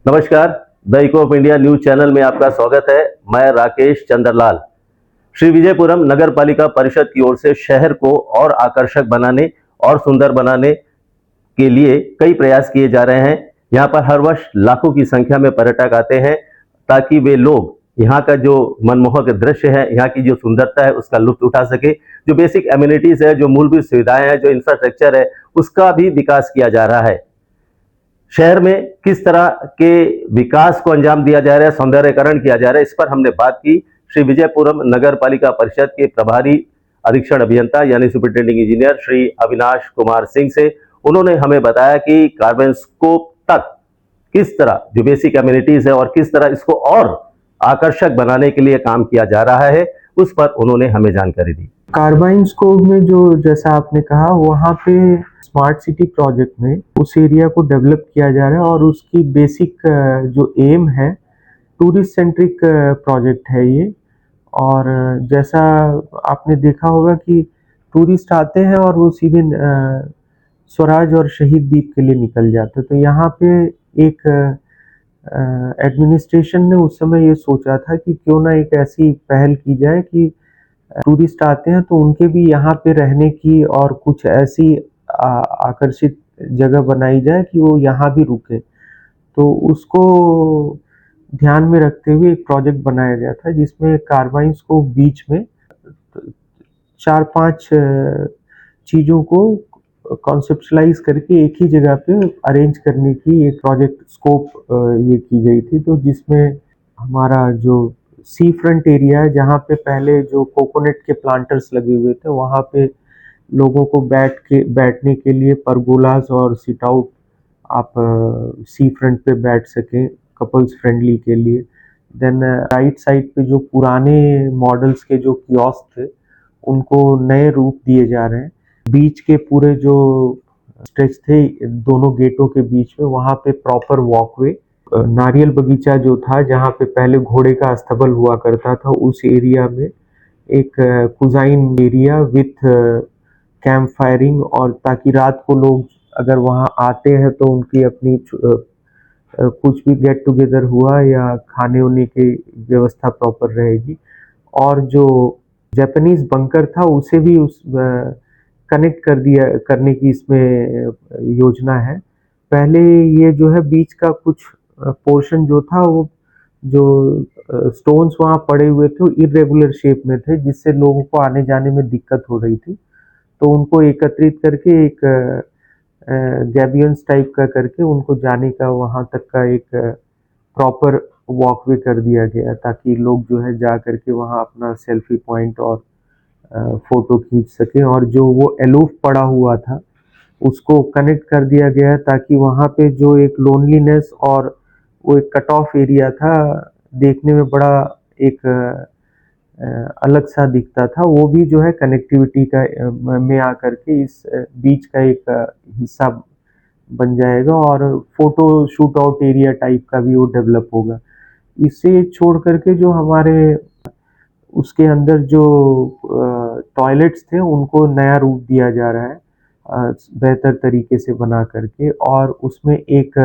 नमस्कार। The eco of India news channel में आपका स्वागत है। मैं राकेश चंद्रलाल। श्री विजयपुरम नगर पालिका परिषद की ओर से शहर को और आकर्षक बनाने और सुंदर बनाने के लिए कई प्रयास किए जा रहे हैं। यहाँ पर हर वर्ष लाखों की संख्या में पर्यटक आते हैं ताकि वे लोग यहाँ का जो मनमोहक दृश्य है, यहाँ की जो सुंदरता है, उसका लुत्फ उठा सके। जो बेसिक एमिनिटीज है, जो मूलभूत सुविधाएं हैं, जो इंफ्रास्ट्रक्चर है, उसका भी विकास किया जा रहा है। शहर में किस तरह के विकास को अंजाम दिया जा रहा है, सौंदर्यकरण किया जा रहा है, इस पर हमने बात की श्री विजयपुरम नगर पालिका परिषद के प्रभारी अधीक्षण अभियंता यानी सुपरिटेंडिंग इंजीनियर श्री अविनाश कुमार सिंह से। उन्होंने हमें बताया कि कार्बन स्कोप तक किस तरह जो बेसिक एमिनिटीज है और किस तरह इसको और आकर्षक बनाने के लिए काम किया जा रहा है, उस पर उन्होंने हमें जानकारी दी। कार्बाइन स्कोप में जो जैसा आपने कहा वहाँ पे स्मार्ट सिटी प्रोजेक्ट में उस एरिया को डेवलप किया जा रहा है और उसकी बेसिक जो एम है टूरिस्ट सेंट्रिक प्रोजेक्ट है ये। और जैसा आपने देखा होगा कि टूरिस्ट आते हैं और वो सीधे स्वराज और शहीद द्वीप के लिए निकल जाते हैं। तो यहाँ पे एक एडमिनिस्ट्रेशन ने उस समय ये सोचा था कि क्यों ना एक ऐसी पहल की जाए कि टूरिस्ट आते हैं तो उनके भी यहाँ पे रहने की और कुछ ऐसी आकर्षित जगह बनाई जाए कि वो यहाँ भी रुके। तो उसको ध्यान में रखते हुए एक प्रोजेक्ट बनाया गया था जिसमें कार्बाइन्स को बीच में 4-5 चीज़ों को कॉन्सेप्चुलाइज करके एक ही जगह पे अरेंज करने की एक प्रोजेक्ट स्कोप ये की गई थी। तो जिसमें हमारा जो सी फ्रंट एरिया है जहाँ पे पहले जो कोकोनट के प्लांटर्स लगे हुए थे वहाँ पे लोगों को बैठने के लिए परगोलास और सिट आउट आप सी फ्रंट पे बैठ सकें कपल्स फ्रेंडली के लिए। देन राइट साइड पे जो पुराने मॉडल्स के जो कियोस्क थे उनको नए रूप दिए जा रहे हैं। बीच के पूरे जो स्ट्रेच थे दोनों गेटों के बीच में वहाँ पे प्रॉपर वॉकवे, नारियल बगीचा जो था जहाँ पे पहले घोड़े का अस्तबल हुआ करता था उस एरिया में एक कुजाइन एरिया विथ कैंप फायरिंग, और ताकि रात को लोग अगर वहाँ आते हैं तो उनकी अपनी कुछ भी गेट टुगेदर हुआ या खाने होने की व्यवस्था प्रॉपर रहेगी। और जो जापानीज बंकर था उसे भी उस कनेक्ट करने की इसमें योजना है। पहले ये जो है बीच का कुछ पोर्शन जो था वो जो स्टोन्स वहाँ पड़े हुए थे वो इरेगुलर शेप में थे जिससे लोगों को आने जाने में दिक्कत हो रही थी। तो उनको एकत्रित करके एक गैबियंस टाइप का करके उनको जाने का वहाँ तक का एक प्रॉपर वॉकवे कर दिया गया ताकि लोग जो है जा करके वहाँ अपना सेल्फी पॉइंट और फोटो खींच सके। और जो वो एलूफ पड़ा हुआ था उसको कनेक्ट कर दिया गया है ताकि वहाँ पे जो एक लोनलीनेस और वो एक कट ऑफ एरिया था देखने में बड़ा एक अलग सा दिखता था, वो भी जो है कनेक्टिविटी का में आकर के इस बीच का एक हिस्सा बन जाएगा और photo shoot out area type का भी वो डेवलप होगा। इसे छोड़ करके जो हमारे उसके अंदर जो टॉयलेट्स थे उनको नया रूप दिया जा रहा है बेहतर तरीके से बना करके। और उसमें एक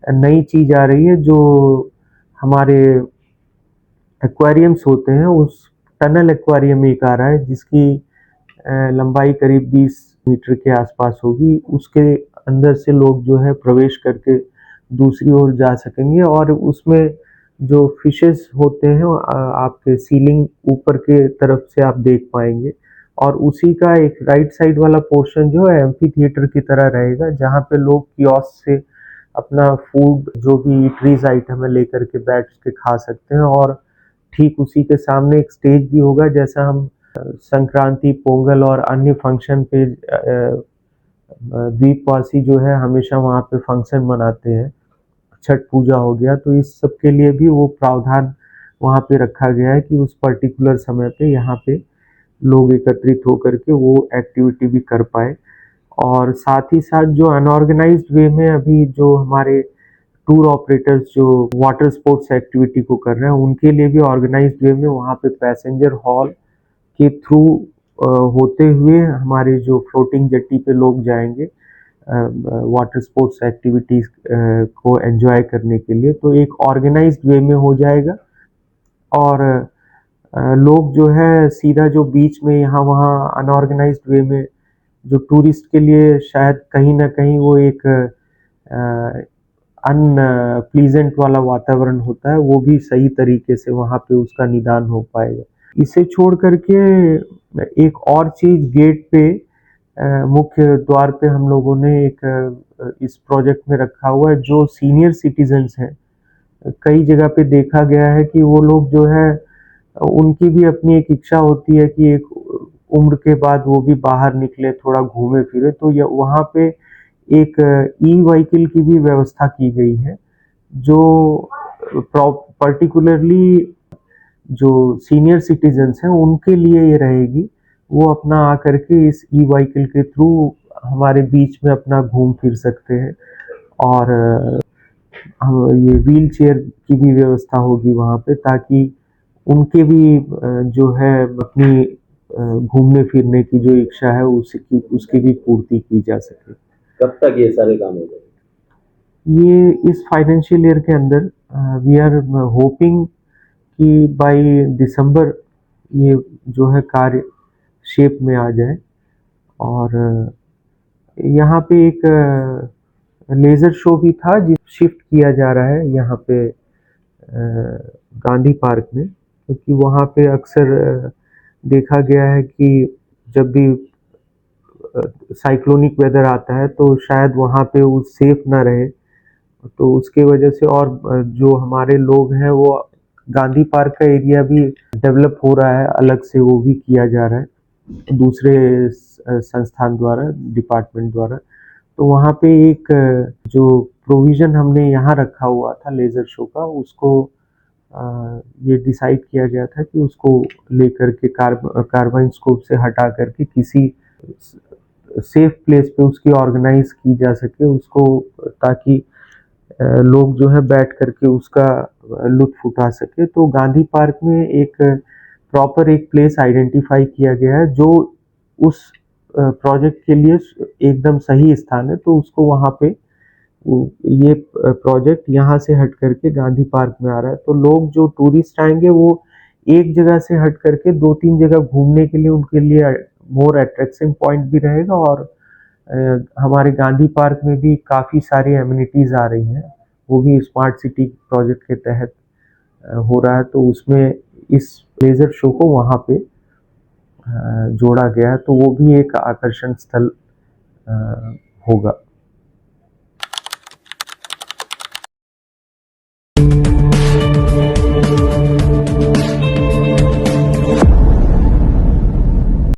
नई चीज आ रही है जो हमारे एक्वेरियम्स होते हैं, उस टनल एक्वेरियम एक आ रहा है जिसकी लंबाई करीब 20 मीटर के आसपास होगी। उसके अंदर से लोग जो है प्रवेश करके दूसरी ओर जा सकेंगे और उसमें जो फिशेस होते हैं आपके सीलिंग ऊपर के तरफ से आप देख पाएंगे। और उसी का एक राइट साइड वाला पोर्शन जो है एम्फी थिएटर की तरह रहेगा जहाँ पे लोग कियोस्क से अपना फूड जो भी ईटरीज आइटम है लेकर के बैठ के खा सकते हैं। और ठीक उसी के सामने एक स्टेज भी होगा जैसा हम संक्रांति, पोंगल और अन्य फंक्शन पे द्वीपवासी जो है हमेशा वहाँ पे फंक्शन मनाते हैं। छठ पूजा हो गया तो इस सब के लिए भी वो प्रावधान वहाँ पे रखा गया है कि उस पर्टिकुलर समय पे यहाँ पे लोग एकत्रित होकर के वो एक्टिविटी भी कर पाए। और साथ ही साथ जो अनऑर्गेनाइज्ड वे में अभी जो हमारे टूर ऑपरेटर्स जो वाटर स्पोर्ट्स एक्टिविटी को कर रहे हैं उनके लिए भी ऑर्गेनाइज्ड वे में वहाँ पे पैसेंजर हॉल के थ्रू होते हुए हमारे जो फ्लोटिंग जेट्टी पे लोग जाएंगे वाटर स्पोर्ट्स एक्टिविटीज़ को एंजॉय करने के लिए, तो एक ऑर्गेनाइज्ड वे में हो जाएगा। और लोग जो है सीधा जो बीच में यहाँ वहाँ अनऑर्गेनाइज्ड वे में जो टूरिस्ट के लिए शायद कहीं ना कहीं वो एक अनप्लीजेंट वाला वातावरण होता है, वो भी सही तरीके से वहाँ पे उसका निदान हो पाएगा। इसे छोड़ करके एक और चीज़ गेट पे मुख्य द्वार पे हम लोगों ने एक इस प्रोजेक्ट में रखा हुआ है, जो सीनियर सिटीजन्स हैं। कई जगह पे देखा गया है कि वो लोग जो है उनकी भी अपनी एक इच्छा होती है कि एक उम्र के बाद वो भी बाहर निकले, थोड़ा घूमे फिरे, तो वहाँ पे एक ई व्हीकल की भी व्यवस्था की गई है, जो पर्टिकुलरली जो सीनियर सिटीजन्स हैं उनके लिए ये रहेगी। वो अपना आकर के इस ई व्हीकल के थ्रू हमारे बीच में अपना घूम फिर सकते हैं। और ये व्हील चेयर की भी व्यवस्था होगी वहाँ पे, ताकि उनके भी जो है अपनी घूमने फिरने की जो इच्छा है उसकी भी पूर्ति की जा सके। कब तक ये सारे काम हो जाएंगे? ये इस फाइनेंशियल ईयर के अंदर वी आर होपिंग कि बाय दिसंबर ये जो है कार्य शेप में आ जाए। और यहाँ पे एक लेज़र शो भी था जिस शिफ्ट किया जा रहा है यहाँ पे गांधी पार्क में, क्योंकि वहाँ पे अक्सर देखा गया है कि जब भी साइक्लोनिक वेदर आता है तो शायद वहाँ पे वो सेफ ना रहे, तो उसके वजह से और जो हमारे लोग हैं वो गांधी पार्क का एरिया भी डेवलप हो रहा है, अलग से वो भी किया जा रहा है दूसरे संस्थान द्वारा, डिपार्टमेंट द्वारा। तो वहाँ पे एक जो प्रोविज़न हमने यहाँ रखा हुआ था लेज़र शो का, उसको ये डिसाइड किया गया था कि उसको लेकर के कार्बाइन स्कोप से हटा करके किसी सेफ प्लेस पे उसकी ऑर्गेनाइज की जा सके उसको, ताकि लोग जो है बैठ करके उसका लुत्फ उठा सके। तो गांधी पार्क में एक प्रॉपर एक प्लेस आइडेंटिफाई किया गया है जो उस प्रोजेक्ट के लिए एकदम सही स्थान है, तो उसको वहाँ पे ये प्रोजेक्ट यहाँ से हट करके गांधी पार्क में आ रहा है। तो लोग जो टूरिस्ट आएंगे वो एक जगह से हट करके 2-3 जगह घूमने के लिए उनके लिए मोर अट्रैक्शन पॉइंट भी रहेगा। और हमारे गांधी पार्क में भी काफ़ी सारी एमिनिटीज़ आ रही हैं, वो भी स्मार्ट सिटी प्रोजेक्ट के तहत हो रहा है, तो उसमें इस लेज़र शो को वहाँ पे जोड़ा गया है, तो वो भी एक आकर्षण स्थल होगा।